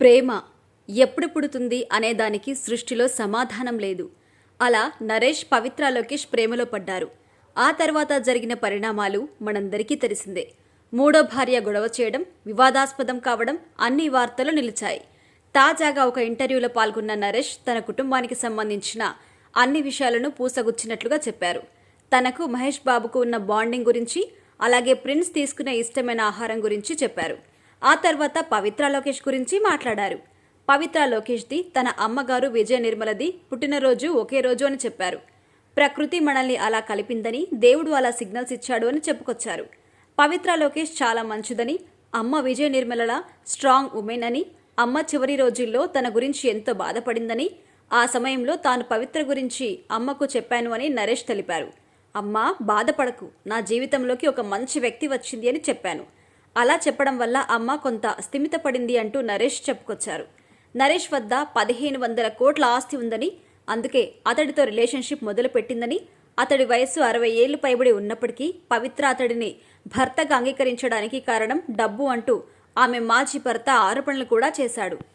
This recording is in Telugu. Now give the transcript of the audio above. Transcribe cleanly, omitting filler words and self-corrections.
ప్రేమ ఎప్పుడు పుడుతుంది అనేదానికి సృష్టిలో సమాధానం లేదు. అలా నరేష్ పవిత్ర లోకేష్ ప్రేమలో పడ్డారు. ఆ తర్వాత జరిగిన పరిణామాలు మనందరికీ తెలిసిందే. మూడో భార్య గొడవ చేయడం, వివాదాస్పదం కావడం అన్ని వార్తలు నిలిచాయి. తాజాగా ఒక ఇంటర్వ్యూలో పాల్గొన్న నరేష్ తన కుటుంబానికి సంబంధించిన అన్ని విషయాలను పూసగుచ్చినట్లుగా చెప్పారు. తనకు మహేష్ బాబుకు ఉన్న బాండింగ్ గురించి, అలాగే ప్రిన్స్ తీసుకునే ఇష్టమైన ఆహారం గురించి చెప్పారు. ఆ తర్వాత పవిత్ర లోకేష్ గురించి మాట్లాడారు. పవిత్ర లోకేష్ది తన అమ్మగారు విజయ నిర్మలది పుట్టినరోజు ఒకే రోజు అని చెప్పారు. ప్రకృతి మనల్ని అలా కలిపిందని, దేవుడు అలా సిగ్నల్స్ ఇచ్చాడు అని చెప్పుకొచ్చారు. పవిత్ర లోకేష్ చాలా మంచిదని, అమ్మ విజయ నిర్మలలా స్ట్రాంగ్ ఉమెన్ అని, అమ్మ చివరి రోజుల్లో తన గురించి ఎంతో బాధపడిందని, ఆ సమయంలో తాను పవిత్ర గురించి అమ్మకు చెప్పాను అని నరేష్ తెలిపారు. అమ్మా, బాధపడకు, నా జీవితంలోకి ఒక మంచి వ్యక్తి వచ్చింది అని చెప్పాను. అలా చెప్పడం వల్ల అమ్మ కొంత స్థిమితపడింది అంటూ నరేష్ చెప్పుకొచ్చారు. నరేష్ వద్ద 1500 కోట్ల ఆస్తి ఉందని, అందుకే అతడితో రిలేషన్షిప్ మొదలు పెట్టిందని, అతడి వయస్సు 60 ఏళ్లు పైబడి ఉన్నప్పటికీ పవిత్ర అతడిని భర్తగా అంగీకరించడానికి కారణం డబ్బు అంటూ ఆమె మాజీ భర్త ఆరోపణలు కూడా చేశాడు.